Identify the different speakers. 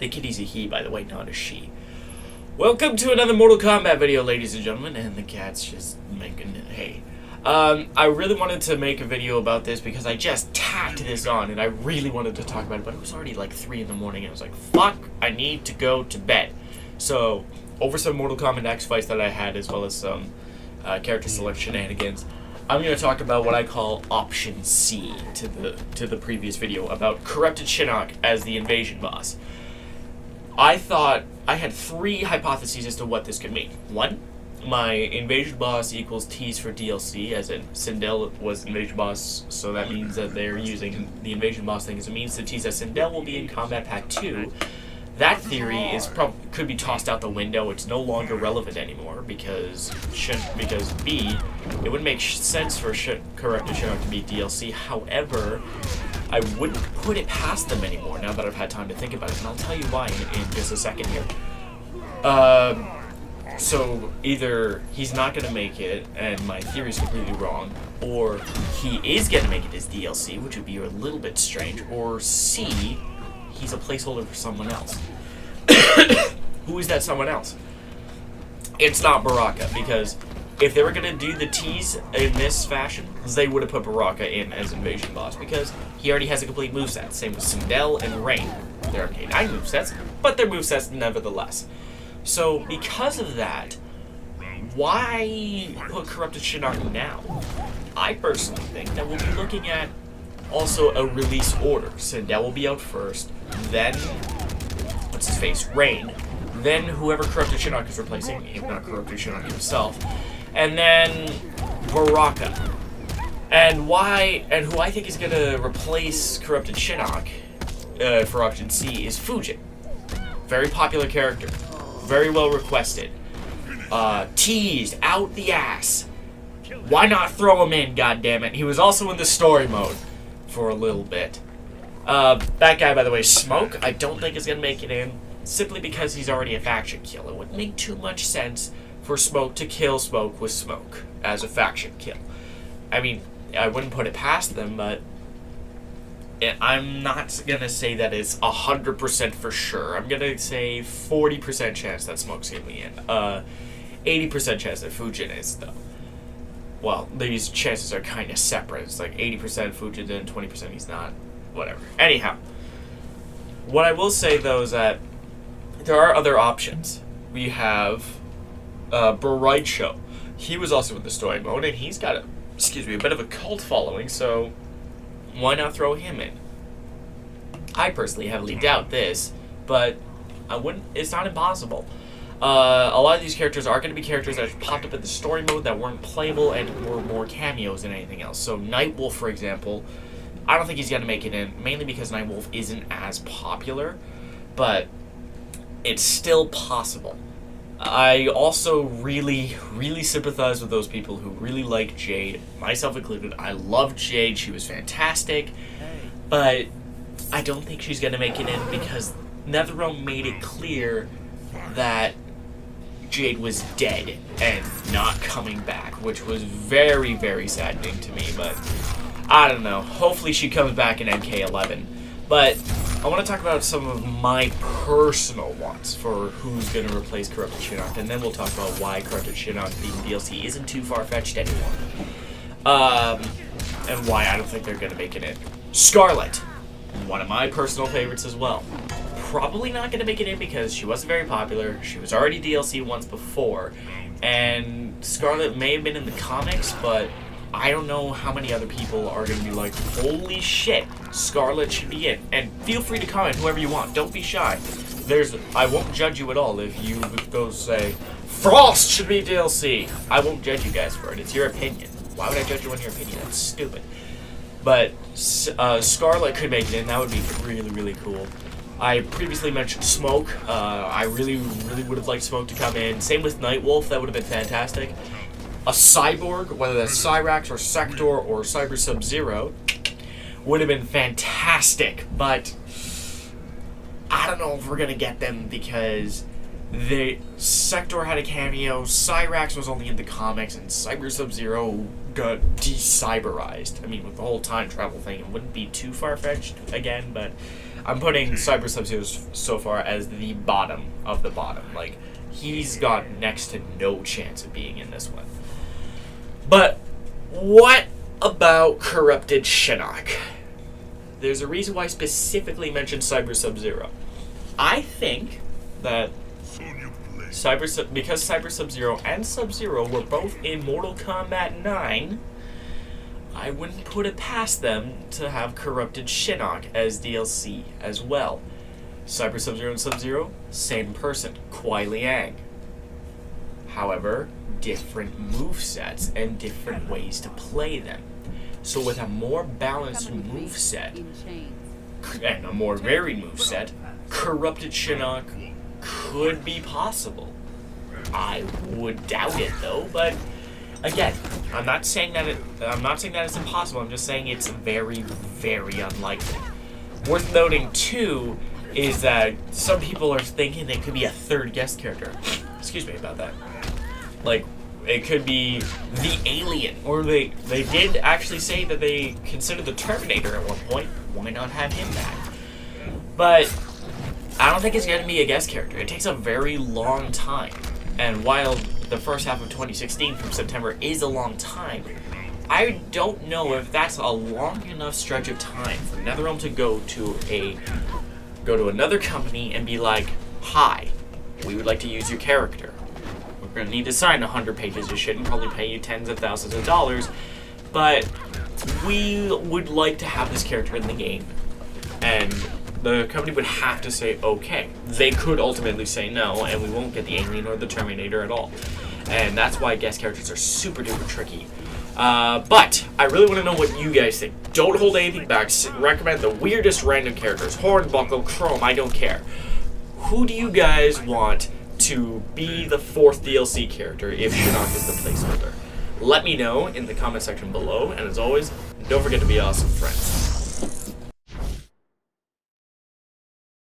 Speaker 1: The kitty's a he, by the way, not a she. Welcome to another Mortal Kombat video, ladies and gentlemen, and the cat's just making it hay. I really wanted to make a video about this because I just tacked this on, and I really wanted to talk about it, but it was already like 3 in the morning, and I was like, fuck, I need to go to bed. So, over some Mortal Kombat X fights that I had, as well as some character select shenanigans, I'm going to talk about what I call Option C to the previous video about Corrupted Shinnok as the invasion boss. I thought I had 3 hypotheses as to what this could mean. 1, my invasion boss equals tease for DLC, as in Sindel was invasion boss, so that means that they're using the invasion boss thing as a means to tease that Sindel will be in Combat Pack 2. That theory could be tossed out the window. It's no longer relevant anymore because B, it wouldn't make sense for Corrupted Shinnok to be DLC. However, I wouldn't put it past them anymore now that I've had time to think about it, and I'll tell you why in just a second here. So either he's not going to make it, and my theory is completely wrong, or he is going to make it as DLC, which would be a little bit strange, or C, he's a placeholder for someone else. Who is that someone else? It's not Baraka, because if they were going to do the tease in this fashion, they would have put Baraka in as invasion boss, because he already has a complete moveset. Same with Sindel and Rain. They're K9 movesets, but they're movesets nevertheless. So, because of that, why put Corrupted Shinnok now? I personally think that we'll be looking at also a release order. Sindel will be out first, then, what's his face, Rain, then whoever Corrupted Shinnok is replacing, if not Corrupted Shinnok himself, and then Baraka. And who I think is going to replace Corrupted Shinnok for Option C is Fujin. Very popular character. Very well requested. Teased out the ass. Why not throw him in, goddammit? He was also in the story mode for a little bit. That guy, by the way, Smoke, I don't think is going to make it in, simply because he's already a faction kill. It wouldn't make too much sense for Smoke to kill Smoke with Smoke as a faction kill. I mean, I wouldn't put it past them, but I'm not going to say that it's 100% for sure. I'm going to say 40% chance that Smoke's going to be in. 80% chance that Fujin is, though. Well, these chances are kind of separate. It's like 80% Fujin and 20% he's not. Whatever. Anyhow, what I will say, though, is that there are other options. We have Baraicho. He was also in the story mode, and he's got a bit of a cult following, so why not throw him in? I personally heavily doubt this, but it's not impossible. A lot of these characters are going to be characters that popped up in the story mode that weren't playable and were more cameos than anything else. So Nightwolf, for example, I don't think he's going to make it in, mainly because Nightwolf isn't as popular, but it's still possible. I also really, really sympathize with those people who really like Jade, myself included. I love Jade, she was fantastic, but I don't think she's going to make it in because NetherRealm made it clear that Jade was dead and not coming back, which was very, very saddening to me, but I don't know. Hopefully she comes back in MK11. But I want to talk about some of my personal wants for who's going to replace Corrupted Shinnok, and then we'll talk about why Corrupted Shinnok being DLC isn't too far-fetched anymore. And why I don't think they're going to make it in. Scarlet, one of my personal favorites as well. Probably not going to make it in because she wasn't very popular. She was already DLC once before, and Scarlet may have been in the comics, but I don't know how many other people are going to be like, holy shit, Scarlet should be in. And feel free to comment whoever you want. Don't be shy. I won't judge you at all if you go say, Frost should be DLC. I won't judge you guys for it. It's your opinion. Why would I judge you on your opinion? That's stupid. But Scarlet could make it in. That would be really, really cool. I previously mentioned Smoke. I really, really would have liked Smoke to come in. Same with Nightwolf. That would have been fantastic. A cyborg, whether that's Cyrax or Sector or Cyber Sub-Zero, would have been fantastic, but I don't know if we're gonna get them because Sector had a cameo, Cyrax was only in the comics, and Cyber Sub-Zero got de-cyberized. I mean, with the whole time travel thing, it wouldn't be too far-fetched again, but I'm putting Cyber Sub-Zero so far as the bottom of the bottom. Like, he's got next to no chance of being in this one. But what about Corrupted Shinnok? There's a reason why I specifically mentioned Cyber Sub-Zero. I think that because Cyber Sub-Zero and Sub-Zero were both in Mortal Kombat 9, I wouldn't put it past them to have Corrupted Shinnok as DLC as well. Cyber Sub-Zero and Sub-Zero, same person, Kuai Liang. However, different movesets and different ways to play them. So with a more balanced moveset and a more varied moveset, Corrupted Shinnok could be possible. I would doubt it though, but again, I'm not saying that it's impossible. I'm just saying it's very, very unlikely. Worth noting too is that some people are thinking it could be a third guest character. Excuse me about that. Like, it could be the Alien, or they did actually say that they considered the Terminator at one point. Why not have him back? But I don't think it's going to be a guest character. It takes a very long time. And while the first half of 2016 from September is a long time, I don't know if that's a long enough stretch of time for NetherRealm to go to another company and be like, "Hi, we would like to use your character. We're going to need to sign 100 pages of shit and probably pay you tens of thousands of dollars, but we would like to have this character in the game." And the company would have to say okay. They could ultimately say no, and we won't get the Alien or the Terminator at all. And that's why guest characters are super duper tricky. But I really want to know what you guys think. Don't hold anything back. Recommend the weirdest random characters. Hornbuckle, Chrome, I don't care. Who do you guys want to be the 4th DLC character if Shinnok is the placeholder? Let me know in the comment section below. And as always, don't forget to be awesome friends.